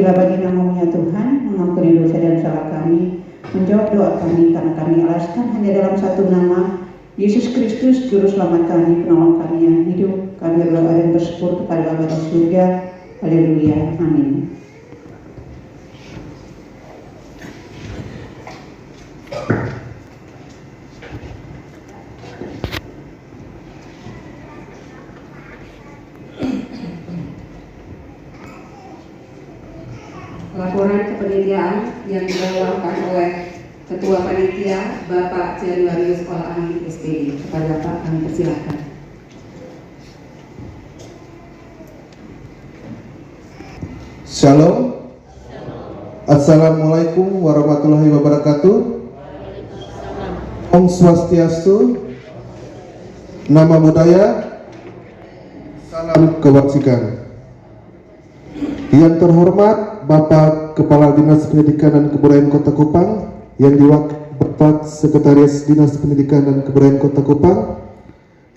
Terpujilah bagi nama-Nya Tuhan, mengampuni dosa dan salah kami, menjawab doa kami karena kami alaskan hanya dalam satu nama, Yesus Kristus, Juru Selamat kami, penolong kami yang hidup. Kami berdoa dan bersyukur kepada Bapa di surga. Haleluya. Amin. Laporan kepanitiaan yang dibawakan oleh Ketua Panitia Bapak Januari Sekolah Angin SPD. Kepada Bapak kami persilahkan. Shalom. Assalamualaikum warahmatullahi wabarakatuh. Om Swastiastu, Nama Budaya, Salam Kebajikan. Yang terhormat Bapak Kepala Dinas Pendidikan dan Kebudayaan Kota Kupang, yang diwakili Sekretaris Dinas Pendidikan dan Kebudayaan Kota Kupang,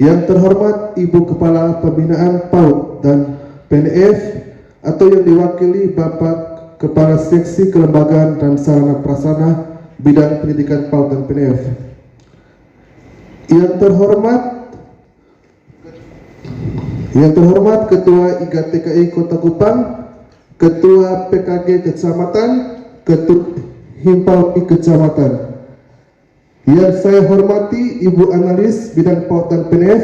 yang terhormat Ibu Kepala Pembinaan PAUD dan PNF, atau yang diwakili Bapak Kepala Seksi Kelembagaan dan Sarana Prasarana Bidang Pendidikan PAUD dan PNF. Yang terhormat Ketua IGTKI Kota Kupang, Ketua PKG Kecamatan, Ketua Himpaupi Kecamatan. Yang saya hormati Ibu Analis Bidang PAUD dan PNF,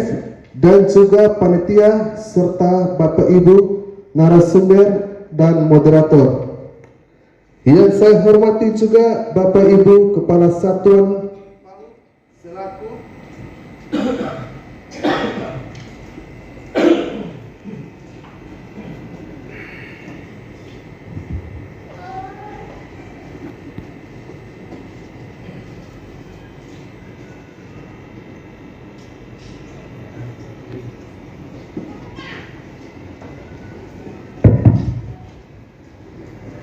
dan juga panitia serta Bapak Ibu narasumber dan moderator. Yang saya hormati juga Bapak Ibu Kepala Satuan selaku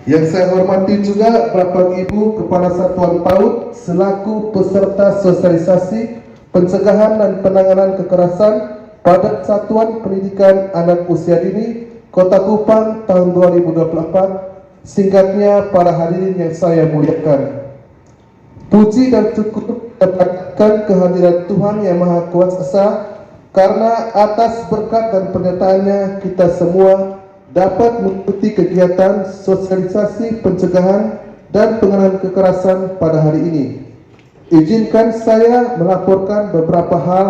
Yang saya hormati juga Bapak Ibu Kepala Satuan PAUD selaku peserta sosialisasi pencegahan dan penanganan kekerasan pada Satuan Pendidikan Anak Usia Dini Kota Kupang tahun 2024. Singkatnya, para hadirin yang saya muliakan. Puji dan syukur dapatkan kehadiran Tuhan Yang Maha Kuasa, karena atas berkat dan penyertaannya kita semua dapat mengikuti kegiatan sosialisasi pencegahan dan penanganan kekerasan pada hari ini. Izinkan saya melaporkan beberapa hal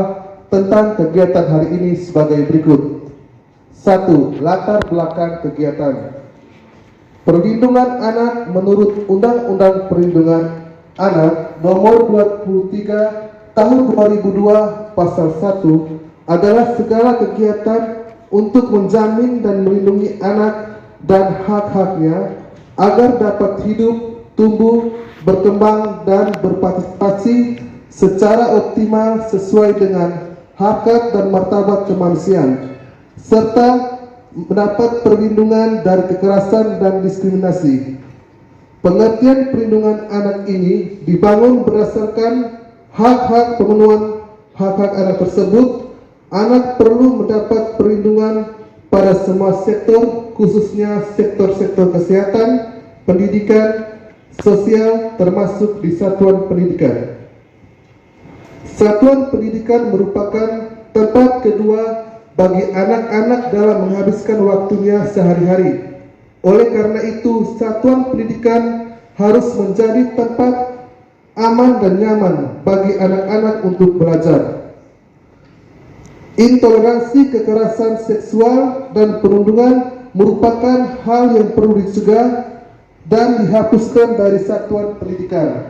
tentang kegiatan hari ini sebagai berikut. 1. Latar belakang kegiatan. Perlindungan anak menurut Undang-Undang Perlindungan Anak Nomor 23 Tahun 2002 Pasal 1 adalah segala kegiatan untuk menjamin dan melindungi anak dan hak-haknya agar dapat hidup, tumbuh, berkembang, dan berpartisipasi secara optimal sesuai dengan harkat dan martabat kemanusiaan, serta mendapat perlindungan dari kekerasan dan diskriminasi. Pengertian perlindungan anak ini dibangun berdasarkan hak-hak pemenuhan hak-hak anak tersebut. Anak perlu mendapat perlindungan pada semua sektor, khususnya sektor-sektor kesehatan, pendidikan, sosial, termasuk di satuan pendidikan. Satuan pendidikan merupakan tempat kedua bagi anak-anak dalam menghabiskan waktunya sehari-hari. Oleh karena itu, satuan pendidikan harus menjadi tempat aman dan nyaman bagi anak-anak untuk belajar. Intoleransi kekerasan seksual dan perundungan merupakan hal yang perlu dicegah dan dihapuskan dari satuan pendidikan.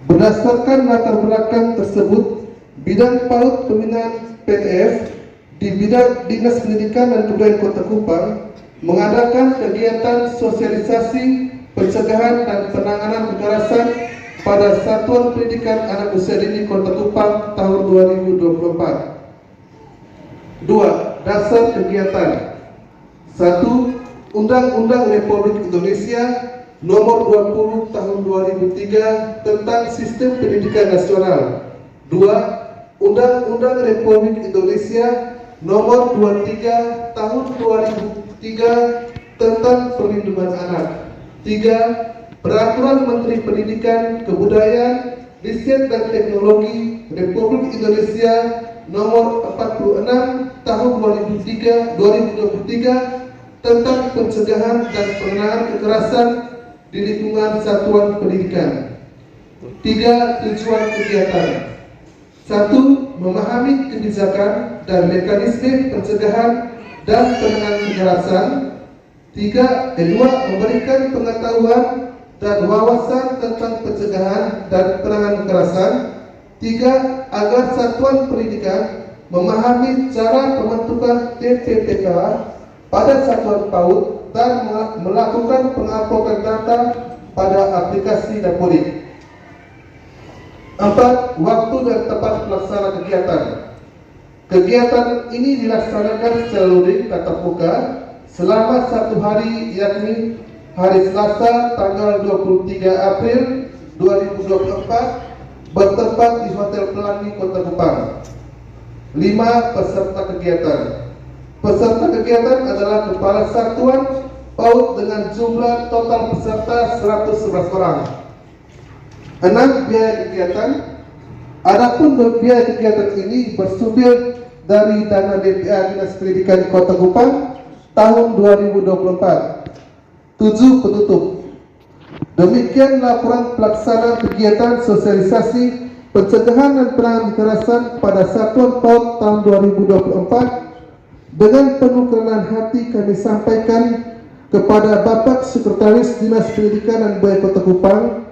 Berdasarkan latar belakang tersebut, bidang PAUD pembinaan PTF di bidang Dinas Pendidikan dan Kebudayaan Kota Kupang mengadakan kegiatan sosialisasi pencegahan dan penanganan kekerasan pada Satuan Pendidikan Anak Usia Dini Kota Kupang tahun 2024. 2. Dasar kegiatan. 1. Undang-Undang Republik Indonesia Nomor 20 Tahun 2003 tentang Sistem Pendidikan Nasional. 2. Undang-Undang Republik Indonesia Nomor 23 Tahun 2003 tentang perlindungan anak. 3. Peraturan Menteri Pendidikan, Kebudayaan, Riset dan Teknologi Republik Indonesia Nomor 46 Tahun 2023 tentang pencegahan dan penanganan kekerasan di lingkungan satuan pendidikan. 3. Tujuan kegiatan: 1. Memahami kebijakan dan mekanisme pencegahan dan penanganan kekerasan. 2. Memberikan pengetahuan dan wawasan tentang pencegahan dan penanganan kekerasan. 3. Agar satuan pendidikan memahami cara pembentukan TPPK pada satuan PAUD dan melakukan penguploadan data pada aplikasi Dapodik. 4. Waktu dan tempat pelaksana kegiatan. Kegiatan ini dilaksanakan secara luring tatap muka selama 1 hari, yakni hari Selasa tanggal 23 April 2024 bertempat di Hotel Pelangi, Kota Kupang. 5. Peserta kegiatan. Peserta kegiatan adalah kepala satuan PAUD dengan jumlah total peserta 111 orang. 6. Biaya kegiatan. Adapun biaya kegiatan ini bersumber dari dana DPA Dinas Pendidikan Kota Kupang tahun 2024. 7. Penutup. Demikian laporan pelaksanaan kegiatan sosialisasi pencegahan dan penanganan kekerasan pada Satuan PAUD tahun 2024. Dengan penuh kerendahan hati kami sampaikan kepada Bapak Sekretaris Dinas Pendidikan dan Kebudayaan Kota Kupang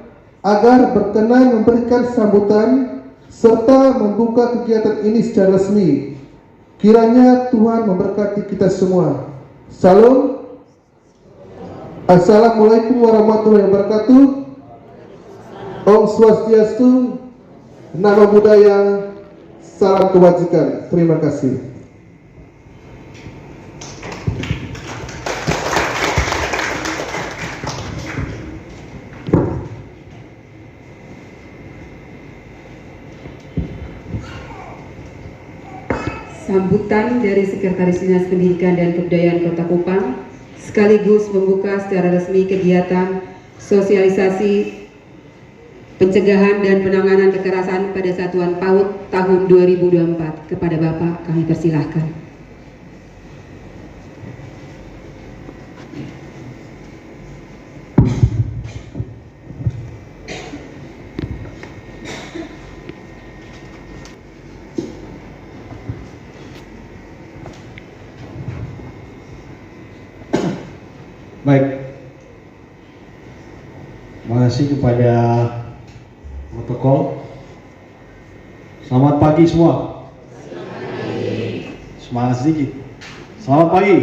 agar berkenan memberikan sambutan serta membuka kegiatan ini secara resmi. Kiranya Tuhan memberkati kita semua. Salam. Assalamualaikum warahmatullahi wabarakatuh. Om Swastiastu, Namo Buddhaya, salam kebajikan. Terima kasih. Sambutan dari Sekretaris Dinas Pendidikan dan Kebudayaan Kota Kupang sekaligus membuka secara resmi kegiatan sosialisasi pencegahan dan penanganan kekerasan pada Satuan PAUD tahun 2024. Kepada Bapak kami persilahkan. Baik, terima kasih kepada protokol. Selamat pagi semua. Semangat sedikit. Selamat pagi.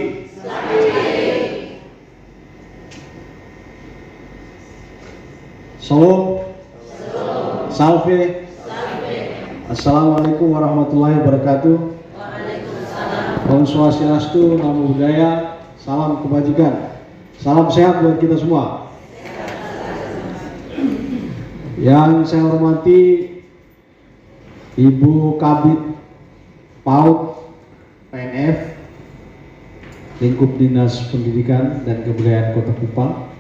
Salam. Salve. Assalamualaikum warahmatullahi wabarakatuh. Om Swastiastu, Namo Buddhaya, salam kebajikan. Salam sehat buat kita semua. Yang saya hormati Ibu Kabid PAUD PNF Lingkup Dinas Pendidikan dan Kebudayaan Kota Kupang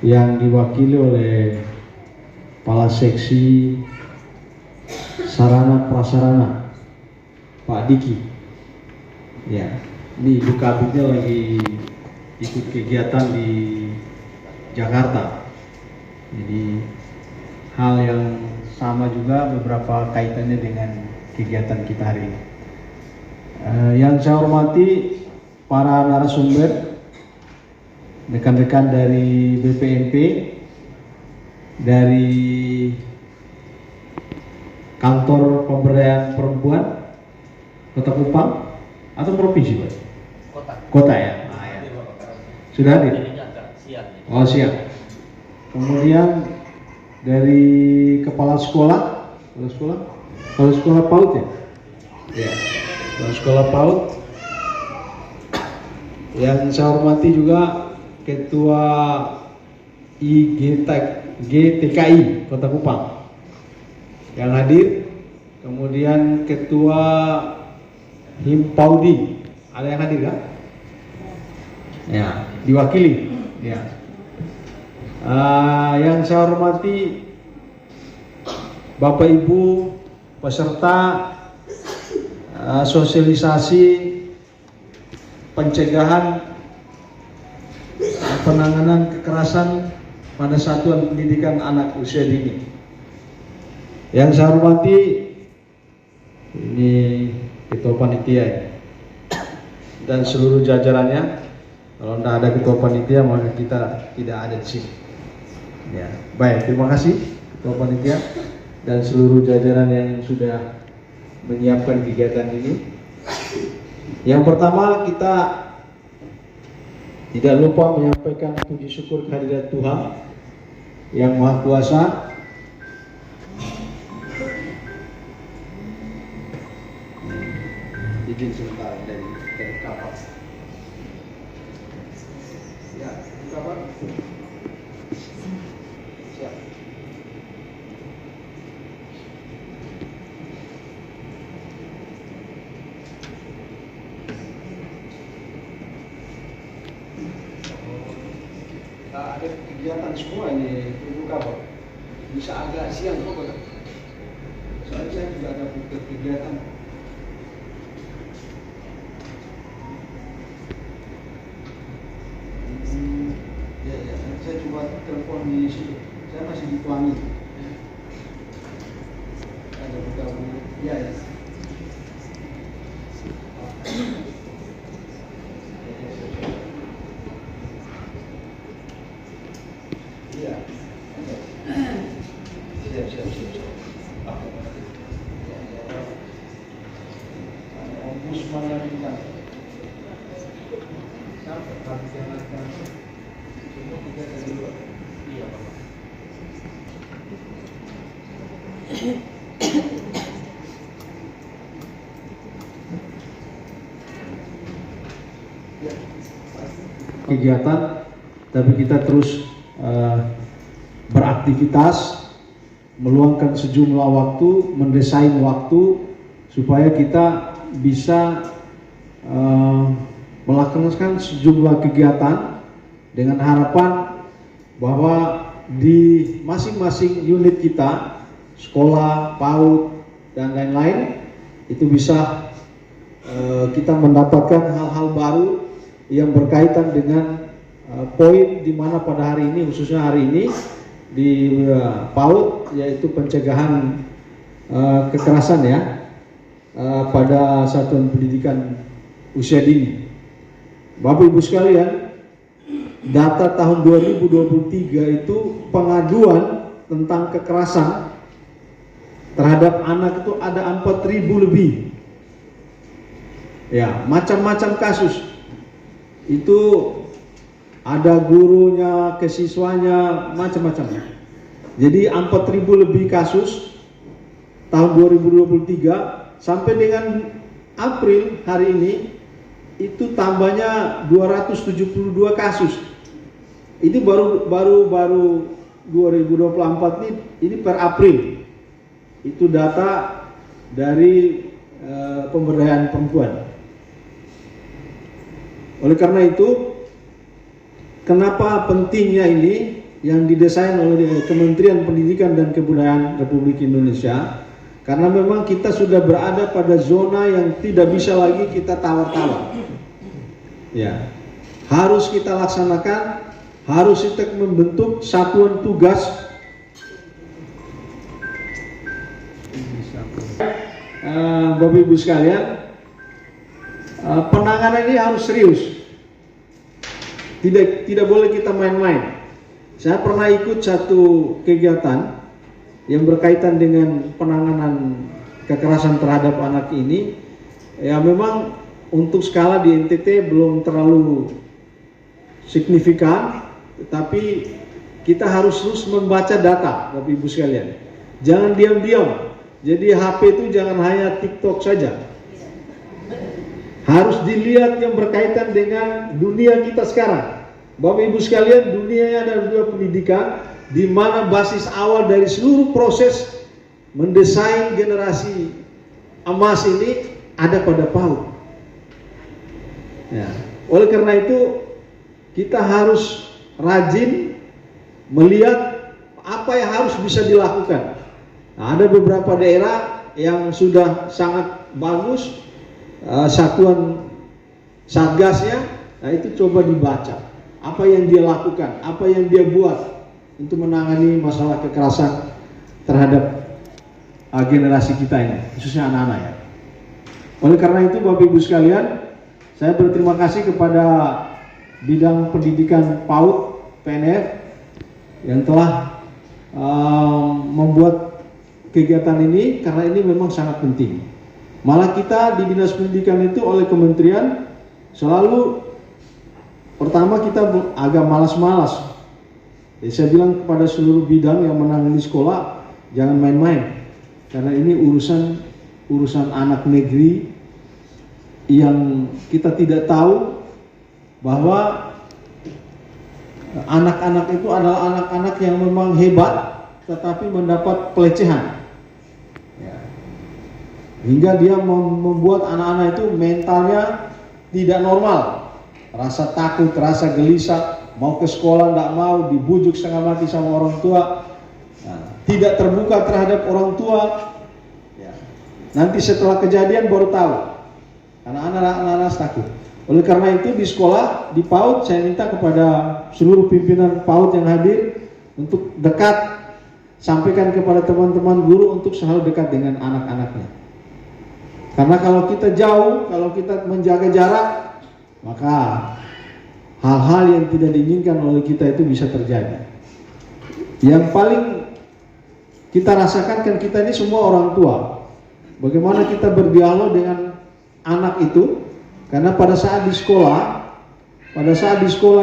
yang diwakili oleh Kepala Seksi Sarana Prasarana Pak Diki. Ya, ini Ibu Kabidnya lagi ikut kegiatan di Jakarta. Jadi hal yang sama juga beberapa kaitannya dengan kegiatan kita hari ini. Yang saya hormati para narasumber, rekan-rekan dari BPMP, dari Kantor Pemberdayaan Perempuan Kota Kupang atau provinsi, Pak? Kota ya. Sudah hadir? Oh, siap. Kemudian dari kepala sekolah PAUD ya? Ya, kepala sekolah PAUD. Yang saya hormati juga Ketua GTKI Kota Kupang yang hadir. Kemudian Ketua Himpaudi, ada yang hadir kan? Ya, diwakili. Ya. Yang saya hormati Bapak Ibu peserta sosialisasi pencegahan penanganan kekerasan pada satuan pendidikan anak usia dini. Yang saya hormati ini ketua panitia dan seluruh jajarannya. Kalau tidak ada ketua panitia maka kita tidak ada di sini. Ya, baik, terima kasih ketua panitia dan seluruh jajaran yang sudah menyiapkan kegiatan ini. Yang pertama, kita tidak lupa menyampaikan puji syukur kehadirat Tuhan yang Maha Kuasa. Izin sebentar dari kapal. Ya, kapal. Siap. Ada kegiatan semua ini terbuka Pak. Bisa agak siang kok Pak. Soalnya saya juga ada kegiatan. Ya, saya coba telepon di situ. Saya masih di Tuangi. Ada buka ya. Iya. Siap. Ombudsman yang kita. Sampai perjalanan semua kita dari luar. Iya, Pak. Kegiatan, tapi kita terus beraktivitas, meluangkan sejumlah waktu, mendesain waktu supaya kita bisa melaksanakan sejumlah kegiatan dengan harapan bahwa di masing-masing unit kita, sekolah, PAUD, dan lain-lain, itu bisa kita mendapatkan hal-hal baru yang berkaitan dengan poin di mana pada hari ini, khususnya hari ini di PAUD, yaitu pencegahan kekerasan ya pada satuan pendidikan usia dini. Bapak Ibu sekalian, data tahun 2023 itu pengaduan tentang kekerasan terhadap anak itu ada 4.000 lebih. Ya, macam-macam kasus. Itu ada gurunya, ke siswanya, macam-macam. Jadi 4.000 lebih kasus tahun 2023 sampai dengan April hari ini itu tambahnya 272 kasus. Ini baru 2024 ini per April. Itu data dari pemberdayaan perempuan. Oleh karena itu, kenapa pentingnya ini yang didesain oleh Kementerian Pendidikan dan Kebudayaan Republik Indonesia? Karena memang kita sudah berada pada zona yang tidak bisa lagi kita tawar-tawar. Ya, harus kita laksanakan, harus kita membentuk satuan tugas. Bapak Ibu sekalian, penanganan ini harus serius. Tidak boleh kita main-main. Saya pernah ikut satu kegiatan yang berkaitan dengan penanganan kekerasan terhadap anak ini. Ya memang untuk skala di NTT belum terlalu signifikan, tetapi kita harus terus membaca data, Bapak Ibu sekalian. Jangan diam-diam. Jadi HP itu jangan hanya TikTok saja. Harus dilihat yang berkaitan dengan dunia kita sekarang. Bapak Ibu sekalian, dunianya ada dunia pendidikan, di mana basis awal dari seluruh proses mendesain generasi emas ini ada pada PAUD. Ya. Oleh karena itu, kita harus rajin melihat apa yang harus bisa dilakukan. Nah, ada beberapa daerah yang sudah sangat bagus satuan satgasnya. Nah, itu coba dibaca apa yang dia lakukan, apa yang dia buat untuk menangani masalah kekerasan terhadap generasi kita ini, khususnya anak-anak ya. Oleh karena itu Bapak Ibu sekalian, saya berterima kasih kepada bidang pendidikan PAUD PNF yang telah membuat kegiatan ini, karena ini memang sangat penting. Malah kita di Dinas Pendidikan itu oleh kementerian selalu pertama kita agak malas-malas. Jadi saya bilang kepada seluruh bidang yang menangani sekolah, jangan main-main, karena ini urusan anak negeri yang kita tidak tahu bahwa anak-anak itu adalah anak-anak yang memang hebat tetapi mendapat pelecehan ya. Hingga dia membuat anak-anak itu mentalnya tidak normal, rasa takut, rasa gelisah, mau ke sekolah tidak mau, dibujuk setengah mati sama orang tua, tidak terbuka terhadap orang tua ya. Nanti setelah kejadian baru tahu, karena anak-anak takut. Oleh karena itu di sekolah, di PAUD, saya minta kepada seluruh pimpinan PAUD yang hadir untuk dekat, sampaikan kepada teman-teman guru untuk selalu dekat dengan anak-anaknya. Karena kalau kita jauh, kalau kita menjaga jarak, maka hal-hal yang tidak diinginkan oleh kita itu bisa terjadi. Yang paling kita rasakan kan kita ini semua orang tua. Bagaimana kita berdialog dengan anak itu? Karena pada saat di sekolah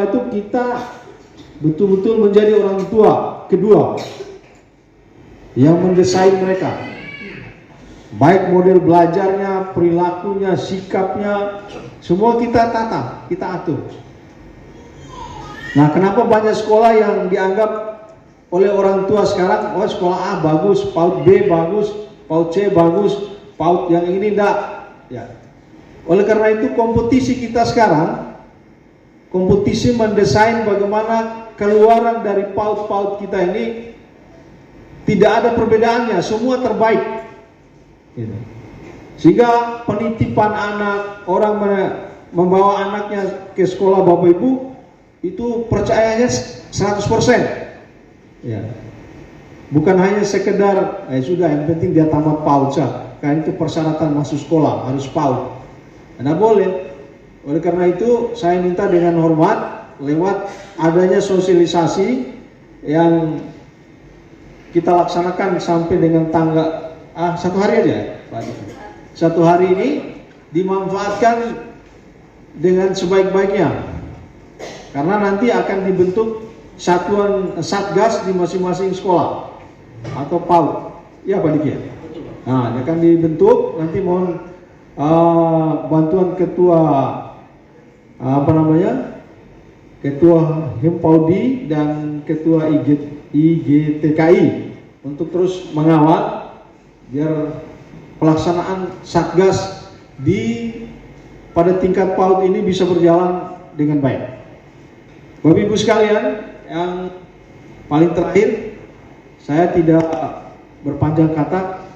itu kita betul-betul menjadi orang tua kedua yang mendesain mereka. Baik model belajarnya, perilakunya, sikapnya, semua kita tata, kita atur. Nah, kenapa banyak sekolah yang dianggap oleh orang tua sekarang, oh sekolah A bagus, PAUD B bagus, PAUD C bagus, PAUD yang ini enggak, ya. Oleh karena itu kompetisi kita sekarang, kompetisi mendesain bagaimana keluaran dari PAUD-PAUD kita ini tidak ada perbedaannya, semua terbaik. Gitu. Sehingga penitipan anak, orang membawa anaknya ke sekolah Bapak Ibu, itu percayanya 100%. Ya. Bukan hanya sekedar, sudah yang penting dia tamat PAUD saja, karena itu persyaratan masuk sekolah, harus PAUD. Tidak boleh. Oleh karena itu saya minta dengan hormat lewat adanya sosialisasi yang kita laksanakan sampai dengan tanggal 1 hari aja, Pak. 1 hari ini dimanfaatkan dengan sebaik-baiknya, karena nanti akan dibentuk satuan satgas di masing-masing sekolah atau PAUD. Ya Pak Diki. Nah, akan dibentuk, nanti mohon bantuan ketua ketua Himpaudi dan ketua IGTKI untuk terus mengawal biar pelaksanaan satgas pada tingkat PAUD ini bisa berjalan dengan baik. Bapak Ibu sekalian, yang paling terakhir, saya tidak berpanjang kata,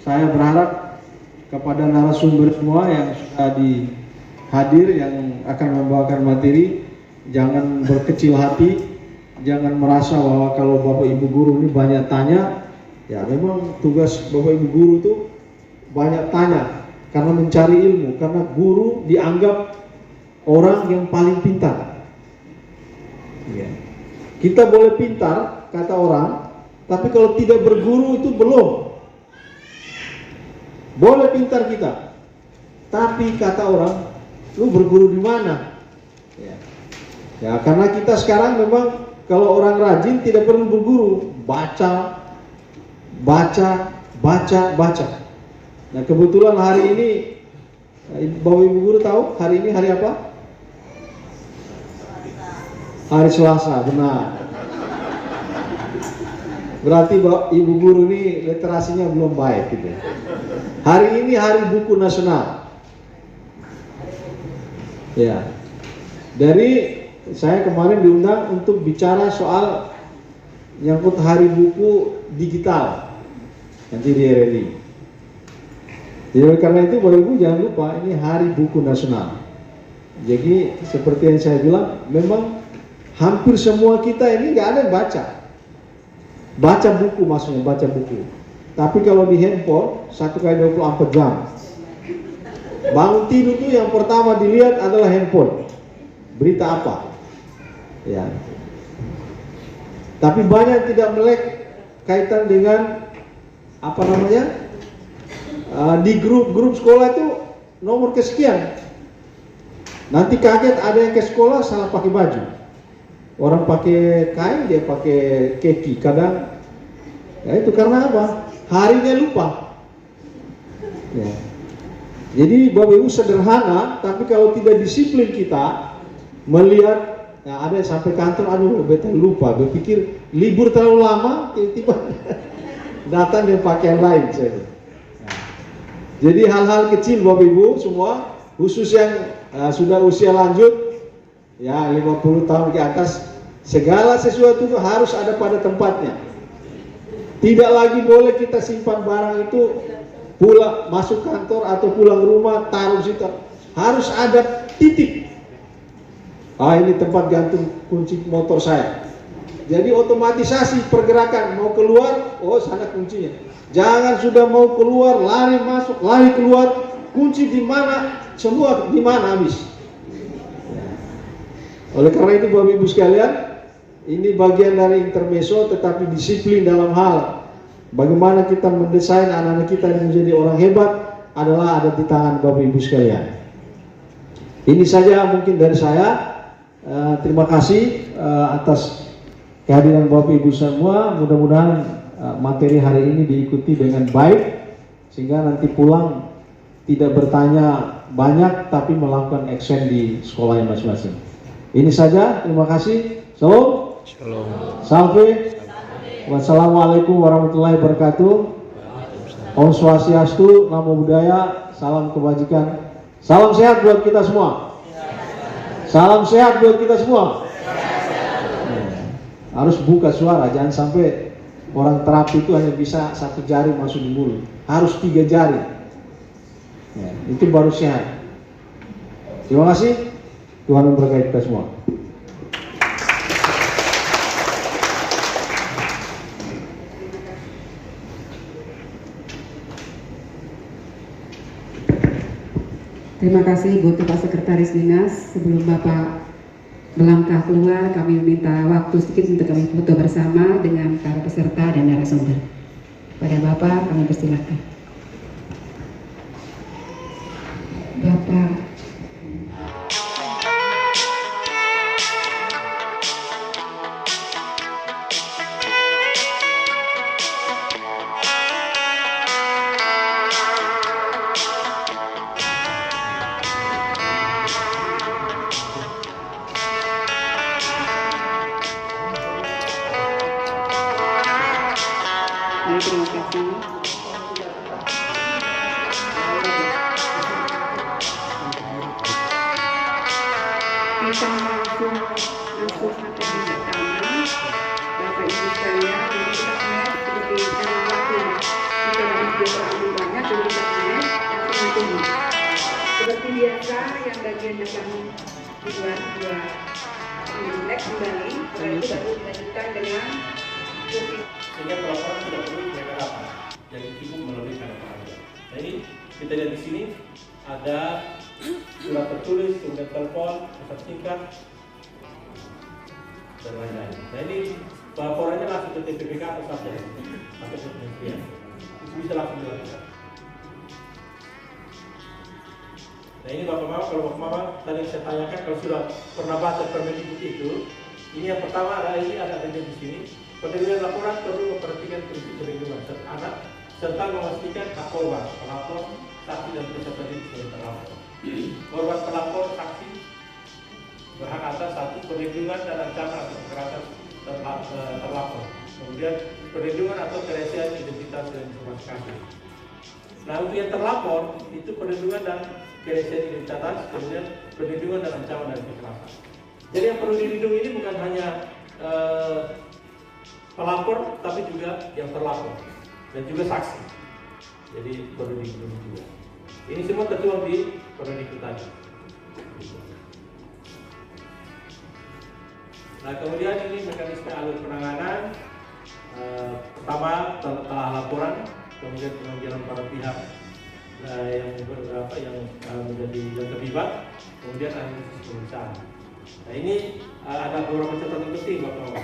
saya berharap kepada narasumber semua yang sudah hadir, yang akan membawakan materi, jangan berkecil hati, jangan merasa bahwa kalau Bapak Ibu guru ini banyak tanya. Ya memang tugas Bapak Ibu guru itu banyak tanya, karena mencari ilmu, karena guru dianggap orang yang paling pintar. Ya. Kita boleh pintar, kata orang, tapi kalau tidak berguru itu belum. Boleh pintar kita, tapi kata orang, lu berguru di mana? Ya, karena kita sekarang memang kalau orang rajin tidak perlu berguru, baca. Nah kebetulan hari ini, Bapak Ibu guru tahu hari ini hari apa? Hari Selasa, benar. Berarti Ibu guru ini literasinya belum baik gitu. Hari ini Hari Buku Nasional. Ya. Dari saya kemarin diundang untuk bicara soal nyangkut hari buku digital nanti di RRI. Jadi karena itu Bapak Ibu jangan lupa ini hari buku nasional. Jadi seperti yang saya bilang, memang hampir semua kita ini nggak ada yang baca buku, maksudnya baca buku. Tapi kalau di handphone 1 kali 24 jam. Bangun tidur tuh yang pertama dilihat adalah handphone. Berita apa? Ya. Tapi banyak yang tidak melek kaitan dengan apa namanya? Di grup sekolah itu nomor kesekian. Nanti kaget ada yang ke sekolah salah pakai baju. Orang pakai kain, dia pakai kaki. Kadang ya itu karena apa? Harinya lupa. Ya. Jadi Bapak Ibu sederhana, tapi kalau tidak disiplin kita melihat, ya ada yang sampai kantor, aduh betul lupa, berpikir libur terlalu lama, tiba-tiba datang dengan pakaian lain. Jadi hal-hal kecil Bapak Ibu semua, khusus yang sudah usia lanjut, ya 50 tahun ke atas, segala sesuatu itu harus ada pada tempatnya. Tidak lagi boleh kita simpan barang itu pulang masuk kantor atau pulang rumah taruh situ. Harus ada titik. Ini tempat gantung kunci motor saya. Jadi otomatisasi pergerakan mau keluar, sana kuncinya. Jangan sudah mau keluar lari masuk, lari keluar, kunci di mana, semua di mana habis. Oleh karena itu Bapak Ibu sekalian, ini bagian dari intermezzo, tetapi disiplin dalam hal bagaimana kita mendesain anak-anak kita yang menjadi orang hebat adalah ada di tangan Bapak Ibu sekalian. Ini saja mungkin dari saya. Terima kasih atas kehadiran Bapak Ibu semua. Mudah-mudahan materi hari ini diikuti dengan baik, sehingga nanti pulang tidak bertanya banyak, tapi melakukan action di sekolahnya masing-masing. Ini saja, terima kasih. Shalom. Shalom. Salve. Wassalamualaikum warahmatullahi wabarakatuh. Om Swastiastu, Namo Buddhaya, salam kebajikan. Salam sehat buat kita semua. Salam sehat buat kita semua. Harus buka suara, jangan sampai orang terapi itu hanya bisa 1 jari masuk di mulut. Harus 3 jari. Ya, itu baru sehat. Terima kasih. Tuhan memberkati kita semua. Terima kasih buat Pak Sekretaris Dinas. Sebelum Bapak melangkah keluar, kami meminta waktu sedikit untuk kami foto bersama dengan para peserta dan narasumber. Pada Bapak kami persilakan. Bapak. Terima kasih. Kita langsung materi pertama, Bapak Ibu sekalian. Jadi kita melihat seperti karena waktu kita lebih banyak, jadi kita melihat langsung tunggu. Seperti biasa, yang bagian depan dibuat 2 menit kembali. Setelah itu baru dilanjutkan dengan Sehingga pelaporan tidak perlu mereka dapat, jadi cukup melalui kanal pengaduan. Nah ini kita lihat di sini ada surat tertulis, kemudian telepon, pesan singkat, dan lain-lain. Nah ini pelaporannya langsung ke TPPK atau Satgas atau kementerian, itu bisa langsung dilakukan. Nah ini Bapak-Bapak, kalau Bapak-Bapak tadi saya tanyakan kalau sudah pernah baca Permendikbud itu, ini yang pertama adalah ini ada di sini. Penerbitan laporan perlu memperhatikan prinsip perlindungan anak serta memastikan hak korban, pelapor, saksi dan peserta didik sebagai terlapor. Korban, pelapor, saksi berhak atas 1 perlindungan dan ancaman atau kekerasan terlapor. Kemudian perlindungan atau kerahasiaan identitas dan informasi kasus. Nah untuk yang terlapor itu perlindungan dan kerahasiaan identitas, kemudian perlindungan dan ancaman dari kekerasan. Jadi yang perlu dilindungi ini bukan hanya pelapor, tapi juga yang terlapor dan juga saksi. Jadi perlu dilindungi juga. Ini semua tertuang di Permendikbud tadi. Nah, kemudian ini mekanisme alur penanganan. Pertama telah laporan, kemudian pemanggilan para pihak yang menjadi yang terlibat, kemudian analisis pemeriksaan. Nah, ini ada beberapa catatan penting, Bapak.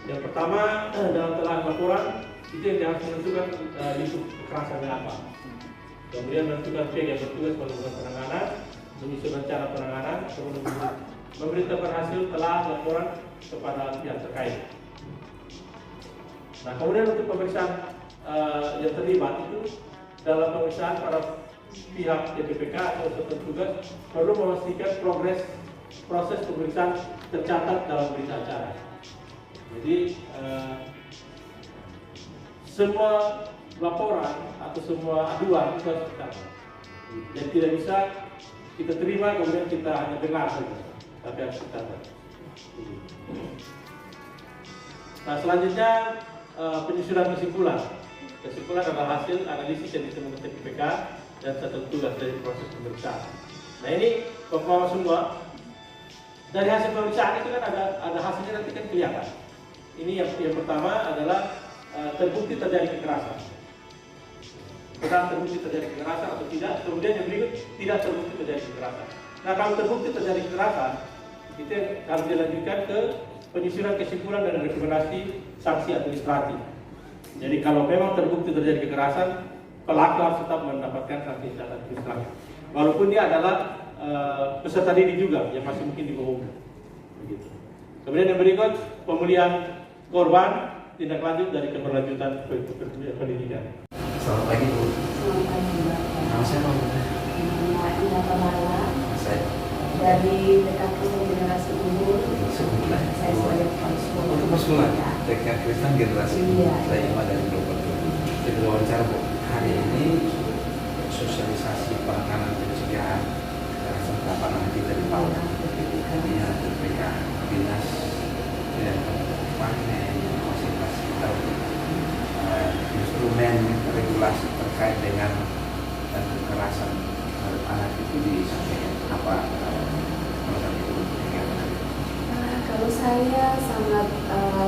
Yang pertama, dalam telah laporan itu yang harus menentukan bentuk kekerasannya apa. Kemudian menentukan pihak yang bertugas melakukan penanganan, menyusun rencana penanganan, kemudian memberitahukan hasil telah laporan kepada pihak terkait. Nah, kemudian untuk pemeriksaan yang terlibat itu dalam pemeriksaan para pihak DPPK atau petugas perlu memastikan proses pemeriksaan tercatat dalam berita acara. Jadi semua laporan atau semua aduan itu harus tercatat. Dan tidak bisa kita terima kemudian kita hanya dengar saja, tapi harus tercatat. Nah, selanjutnya penyusunan kesimpulan. Kesimpulan adalah hasil analisis yang ditemukan DPPK dan satu tugas dari proses pemeriksaan. Nah, ini Bapak semua, dari hasil pemeriksaan itu kan ada hasilnya nanti kan kelihatan. Ini yang pertama adalah terbukti terjadi kekerasan. Benar terbukti terjadi kekerasan atau tidak. Kemudian yang berikut tidak terbukti terjadi kekerasan. Nah, kalau terbukti terjadi kekerasan, itu harus dilanjutkan ke penyusunan kesimpulan dan rekomendasi sanksi administratif. Jadi kalau memang terbukti terjadi kekerasan, pelaku harus tetap mendapatkan sanksi administratif. Walaupun dia adalah peserta didik juga yang masih mungkin di bawah umur. Begitu. Kemudian yang berikut pemulihan korban, tindak lanjut dari keberlanjutan pendidikan. Selamat pagi Bu. Selamat pagi Mbak. Nama saya Pak. Nama Indah Pamala Saya dari TKP Generasi Unggul. Sebulan. Saya sebagai kepala sekolah. Untuk Sekolah. TK Kristen Generasi Unggul. Iya. Saya Ima dari Properti. Jadi wawancara Bu. Hari ini sosialisasi penanganan pencegahan kekerasan lapangan kita di PAUD. Ini TPK Dinas dan Panen Fasilitasi tahu instrumen regulasi terkait dengan kekerasan terhadap anak itu disampaikan apa masalah itu? Kalau saya sangat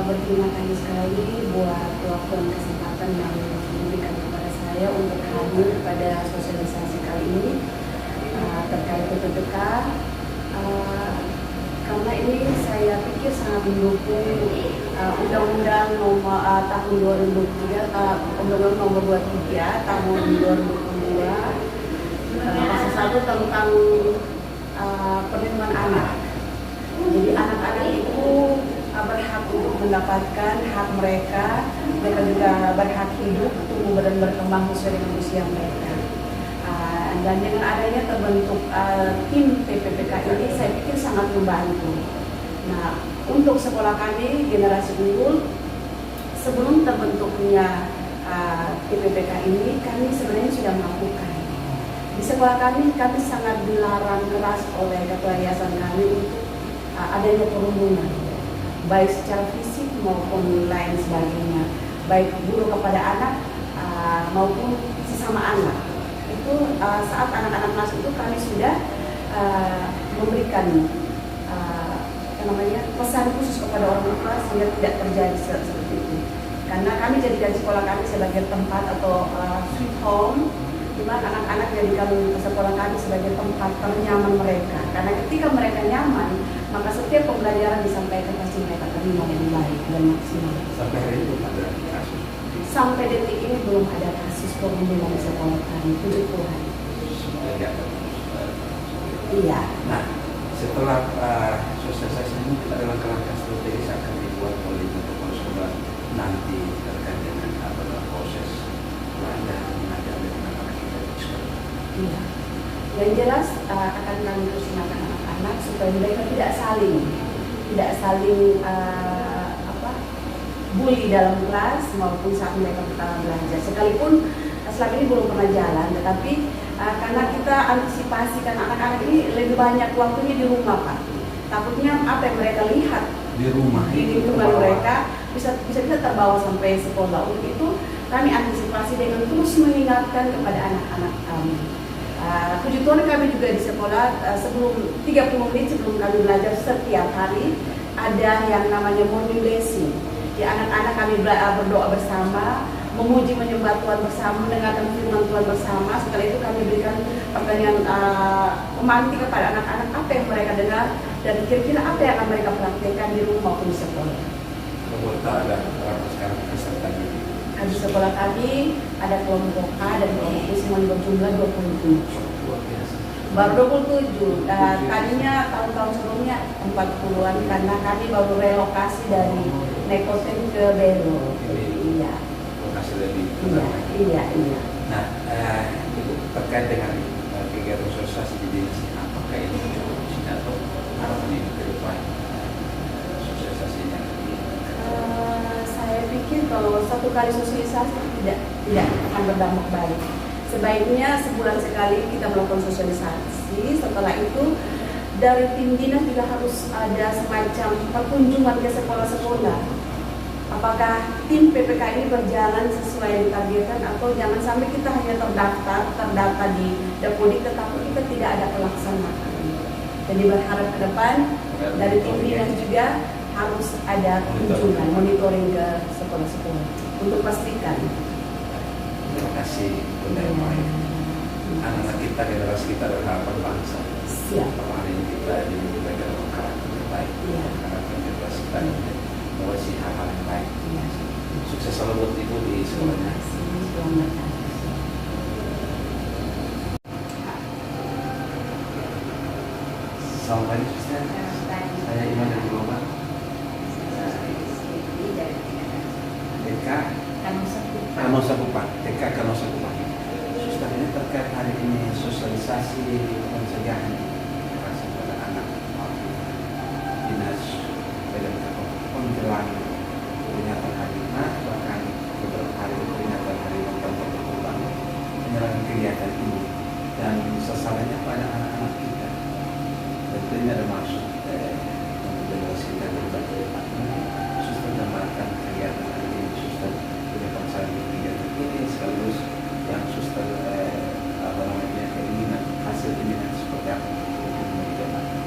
berterima kasih sekali buat waktu dan kesempatan yang diberikan kepada saya untuk hadir pada sosialisasi kali ini terkait PPPK. Karena ini saya pikir sangat mendukung Undang-Undang nomor tahun 2023, Undang-Undang nomor 23 tahun 2022 pasal 1 tentang perlindungan anak. Jadi anak-anak itu berhak untuk mendapatkan hak mereka juga berhak hidup, tumbuh dan berkembang sesuai dengan usia mereka. Dan dengan adanya terbentuk tim PPPK ini, saya pikir sangat membantu. Nah, untuk sekolah kami Generasi Unggul, sebelum terbentuknya PPPK ini, kami sebenarnya sudah melakukan. Di sekolah kami sangat dilarang keras oleh ketua yayasan kami untuk adanya perundungan, baik secara fisik maupun lain sebagainya, baik guru kepada anak maupun sesama anak. Itu saat anak-anak masuk itu kami sudah memberikan pesan khusus kepada orang tua sehingga tidak terjadi seperti itu. Karena kami jadikan sekolah kami sebagai tempat atau sweet home, di mana anak-anak jadikan sekolah kami sebagai tempat ternyaman mereka. Karena ketika mereka nyaman, maka setiap pembelajaran disampaikan pasti mereka terima dengan baik dan maksimal. Sampai hari ini belum ada kasus. Sampai detik ini belum ada kasus perundungan di sekolah kami. Puji Tuhan. Iya. Nah, setelah sosialisasi ini kita ada langkah-langkah strategis akan dibuat oleh protokol sekolah nanti terkait dengan proses pelajaran mengajar dan anak-anak kita di sekolah. Iya. Yang jelas akan kami terus mengajar anak-anak supaya mereka tidak saling bully dalam kelas maupun saat mereka belajar. Sekalipun selama ini belum pernah jalan, tetapi karena kita antisipasi kan anak-anak ini lebih banyak waktunya di rumah Pak. Takutnya apa yang mereka lihat Di rumah di lingkungan mereka bisa terbawa sampai sekolah. Untuk itu kami antisipasi dengan terus mengingatkan kepada anak-anak kami. Puji Tuhan kami juga di sekolah sebelum 30 menit sebelum kami belajar setiap hari ada yang namanya morning blessing. Ya, anak-anak kami berdoa bersama, memuji menyembah Tuhan bersama, mendengarkan firman Tuhan bersama. Setelah itu kami berikan pertanyaan pemantik kepada anak-anak apa yang mereka dengar dan kira-kira apa yang akan mereka praktekkan di rumah maupun di sekolah. ada berapa sekarang peserta didik? Di sekolah kami ada kelompok A dan kelompok B semuanya berjumlah 27. Luar biasa. Baru 27. Tadinya tahun-tahun sebelumnya 40-an karena kami baru relokasi dari Nekoten ke Belo. Iya. Lokasi lebih Iya. Nah, itu terkait dengan kegiatan sosialisasi di dinas, apakah ini cukup atau harapannya ke depan sosialisasinya? Saya pikir kalau satu kali sosialisasi tidak akan berdampak baik. Sebaiknya sebulan sekali kita melakukan sosialisasi. Setelah itu dari tim dinas juga harus ada semacam perkunjungan ke sekolah-sekolah. Apakah tim PPK ini berjalan sesuai yang ditargetkan atau jangan sampai kita hanya terdata di Dapodik tetapi kita tidak ada pelaksanaan. Jadi berharap ke depan dari tim dinas juga harus ada kunjungan monitoring ke sekolah-sekolah untuk pastikan. Terima kasih Bunda Emai. Anak-anak kita, generasi kita adalah harapan bangsa. Siap. Hari ini kita dimulai dengan karakter terbaik. Harapan generasi kita mengawasi hal-hal yang baik. Sukses selalu buat Ibu di sekolahnya. Selamat. Selamat pagi, Sister. Saya Iman dari Global. TK Kanosa Kupang. TK Kanosa Kupang. Suster, ini terkait hari ini sosialisasi pencegahan kekerasan pada anak. Dinas PDAM menjelang peringatan hari anak, bahkan beberapa hari peringatan hari ulang tahun Kota Kupang menyerahkan kegiatan ini dan sasarannya pada anak-anak kita. Tentu ini ada maksud untuk generasi kita berbagi departemen. Suster gambarkan kegiatan hari ini, suster punya penasaran di kegiatan ini sekaligus yang suster keinginan hasil ini nanti seperti apa untuk departemen.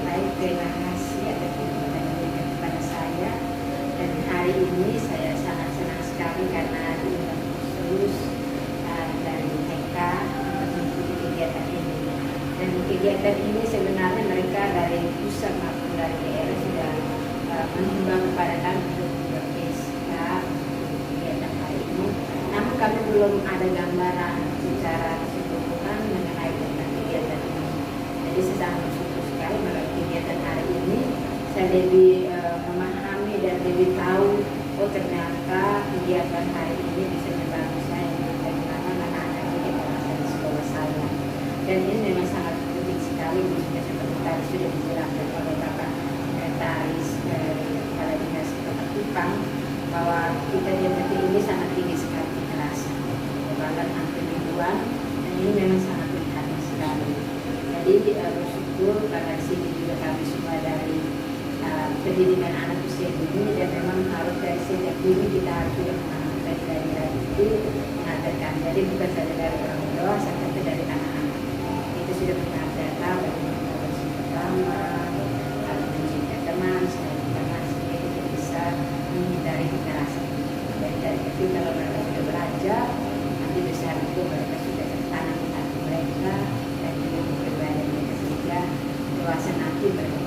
Baik, terima kasih atas kesempatan yang diberikan kepada saya. Dan hari ini saya sangat senang sekali karena diundang terus dari TK untuk mengikuti kegiatan ini. Dan kegiatan ini sebenarnya mereka dari pusat maupun dari daerah sudah menghimbau kepada kami untuk berpesta kegiatan hari ini. Namun kami belum ada gambaran secara keseluruhan mengenai tentang kegiatan ini. Jadi saya sangat bersyukur sekali melalui kegiatan hari ini saya lebih memahami dan lebih tahu ternyata kegiatan hari ini bisa membantu saya untuk bagaimana anak-anak ini berasa di sekolah saya. Dan ini memang sangat penting sekali khususnya seperti tadi sudah dijelaskan oleh Bapak Sekretaris Kepala Dinas Kota Kupang bahwa kita di negeri ini sangat tinggi sekali kekerasan, bahkan hampir ribuan, dan ini memang sangat prihatin sekali. Jadi bersyukur karena di sini juga kami semua dari pendidikan anak usia dini dan memang harus dari sejak dini kita harus sudah mengamalkan dari itu mengatakan. Jadi bukan saja dari orang dewasa tapi dari anak-anak. Itu sudah benar data bagaimana kita bersama, harus mencintai teman, selain teman sehingga kita bisa menghindari kekerasan. Dan dari kecil kalau mereka sudah belajar, nanti besar itu mereka sudah tertanam di hati mereka dan juga kepribadian mereka sehingga dewasa nanti mereka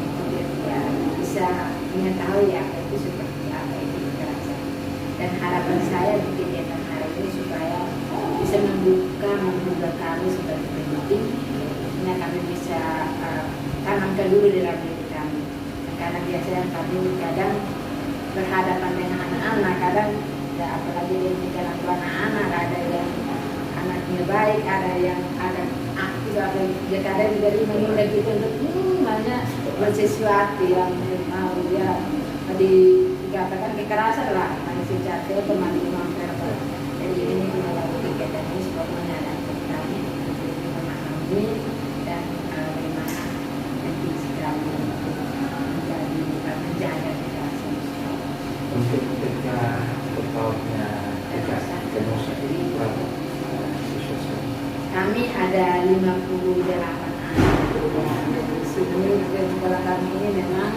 bisa mengetahui apa itu seperti apa itu kekerasan. Dan harapan saya di kegiatan hari ini supaya bisa membuka kami sebagai pendidik, karena kami bisa tanamkan dulu dalam diri kami. Karena biasanya kami kadang berhadapan dengan anak-anak, kadang ya apalagi di dalam anak-anak ada yang anaknya baik, ada yang ada aktif, ada ya kadang juga menunda gitu untuk banyak bersesuatu yang mau dia dikatakan kekerasan lah, ada sesuatu teman-teman verbal. Jadi ini melalui kegiatan ini sebuah menyarankan kami untuk memahami dan bagaimana nanti segera Kami ada 58 anak. Di sini di sekolah kami ini memang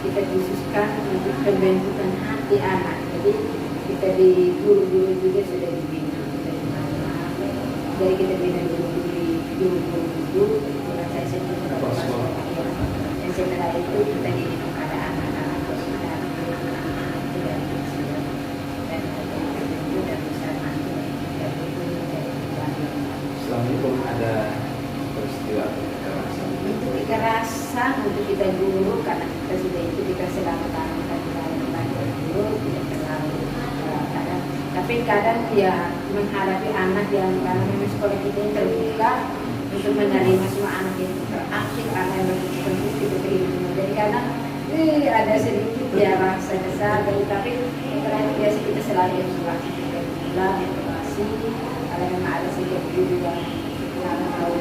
kita khususkan untuk pembentukan hati anak. Jadi kita di guru-guru juga sudah dibina. Jadi kita bina guru di guru-guru. Saya sendiri dan setelah itu kita didik kepada anak-anak selama ini belum ada peristiwa kekerasan untuk kita guru karena kita sudah itu kita selama tahun guru tidak terlalu kadang, tapi kadang ya menghadapi anak yang karena memang sekolah kita yang terbuka untuk menerima semua anak yang aktif, anak yang berkebutuhan khusus kita terima. Jadi kadang ada sedikit ya rasa besar, tapi terakhir biasa kita selalu evaluasi kita bilang evaluasi kalau memang ada sedikit guru yang tahu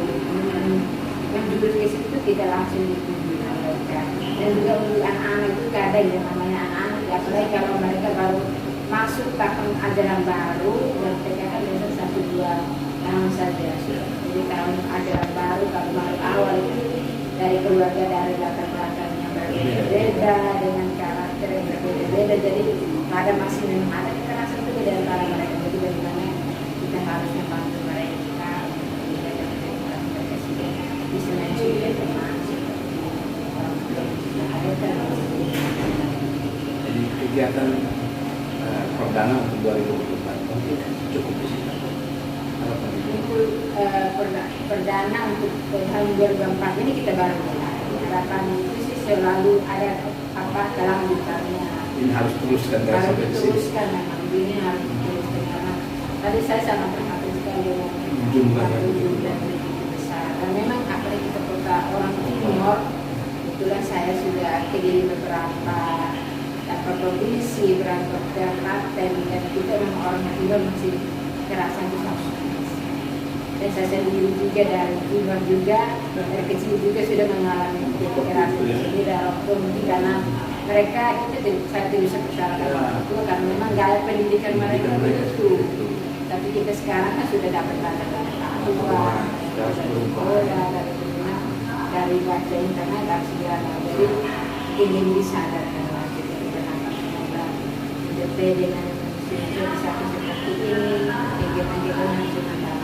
menjurus ke situ kita langsung ditunjuk mereka. Dan juga untuk anak-anak itu kadang yang namanya anak-anak, apalagi kalau mereka baru masuk tahun ajaran baru dan mereka kan biasa 1-2 tahun saja. Jadi tahun ajaran baru kalau baru awal itu dari keluarga dari latar belakang yang berbeda dengan karakter yang berbeda. Jadi ada masih memang ada kekerasan itu di antara mereka. Jadi bagaimana kita harus membantu mereka bisa mencuri informasi. Jadi kegiatan perdana untuk 2024 mungkin cukup di sini. Perdana untuk tahun 2024 ini kita baru mulai. Harapan itu sih selalu ada kelanjutannya. Ini harus teruskan harus diteruskan memang ini harus diteruskan karena tadi saya sangat prihatin sekali dengan jumlah yang begitu besar. Dan memang apalagi kita kota orang Timur, kebetulan saya sudah keliling beberapa provinsi, berangkat kabupaten dan kita memang orang Timur masih kekerasan itu sangat. Dan saya sendiri juga dari Timur juga dari kecil juga sudah mengalami kekerasan ini dari mungkin karena mereka itu saya tidak bisa percaya itu karena memang gaya pendidikan mereka itu. Tapi kita sekarang kan sudah dapat tanda-tanda dari baca internet dan segala. Jadi ini disadarkan lagi kita semoga DP dengan sosialisasi seperti ini kegiatan-kegiatan yang sudah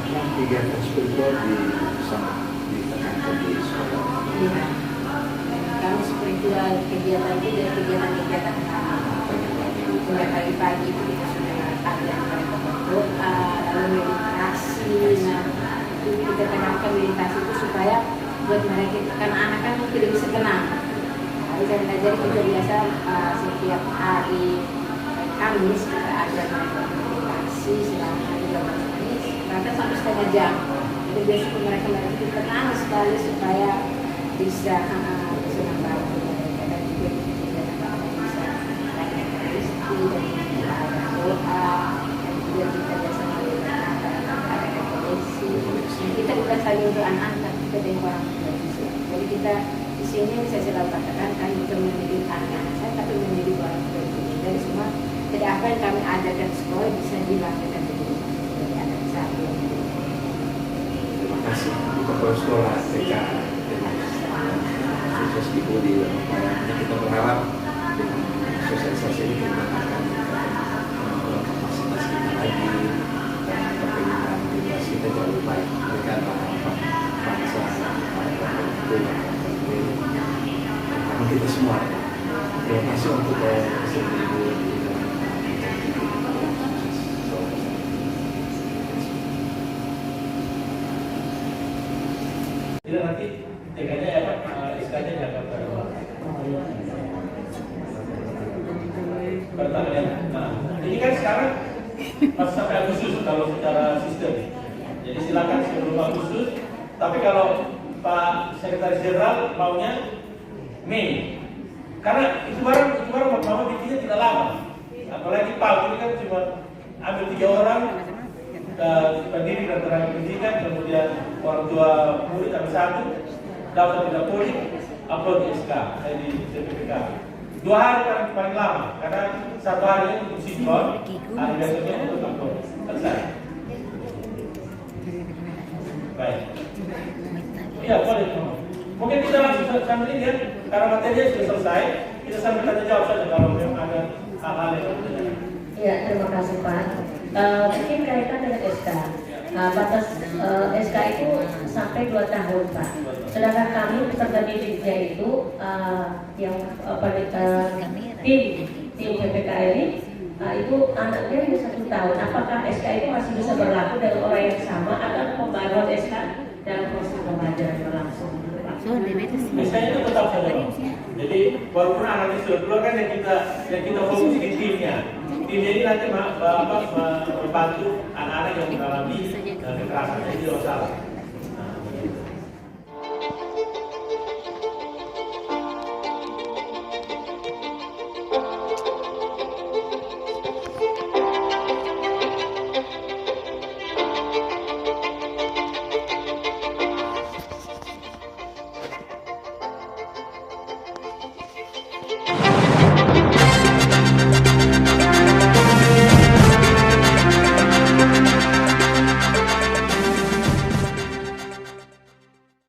yang kegiatan spiritual ditekankan di sekolah. Iya. Kami spiritual kegiatan itu dari kegiatan-kegiatan mulai pagi-pagi kita sudah ada mereka berdoa lalu meditasi. Nah itu kita tekankan meditasi itu supaya buat mereka karena anak kan tidak bisa tenang. Jadi saya belajar kita biasa setiap hari Kamis kita ajar mereka meditasi selama 13 menit bahkan sampai setengah jam. Jadi biasanya mereka itu tenang sekali supaya bisa membantu mereka dan juga bisa lakukan rezeki dan ada doa dan juga kita biasa melakukan ada koleksi. Kita bukan saja untuk anak-anak, kita dengan orang tua juga. Jadi kita di sini saya selalu katakan kami bukan mendidik anak saya, tapi mendidik orang tua juga. Jadi semua tidak apa yang kami ajarkan sekolah bisa dilakukan di rumah. Jadi ada satu. Terima kasih untuk kepala sekolah TK sukses Ibu di upayanya. Kita berharap dengan sosialisasi ini kita akan menambah kapasitas kita lagi dan kepemimpinan generasi kita jauh lebih baik. Berikan harapan bangsa itu karena kita semua. Terima kasih untuk kesempatan Ibu di Tidak nanti TK-nya SK-nya Jakarta. Nah, ini kan sekarang masih sampai Agustus kalau secara sistem. Jadi silakan sebelum Agustus. Tapi kalau Pak Sekretaris Jenderal maunya Mei. Karena itu barang mama bikinnya tidak lama. Apalagi PAUD ini kan cuma ambil 3 orang. Pendiri dan tenaga pendidikan, kemudian orang tua murid ada 1, daftar tidak polik, upload di SK, di CPPK. 2 hari paling lama, karena 1 hari untuk sinkron, hari besoknya untuk upload. Selesai. Baik. Iya, boleh. Mungkin kita langsung sambil ini ya, karena materinya sudah selesai, kita sambil tanya jawab saja kalau memang ada hal-hal yang bertanya. Ya, terima kasih Pak. Mungkin kaitan dengan SK. Batas SK itu sampai 2 tahun Pak. Sedangkan kami peserta didiknya itu yang tim PPKR ini itu anaknya itu 1 tahun. Apakah SK itu masih bisa berlaku dengan orang yang sama atau pembaruan SK dalam proses pembelajaran berlangsung? Misalnya itu tetap saja. Jadi walaupun anaknya sudah keluar kan yang kita fokus di timnya. Timnya ini nanti membantu anak-anak yang mengalami kekerasan. Jadi tidak salah.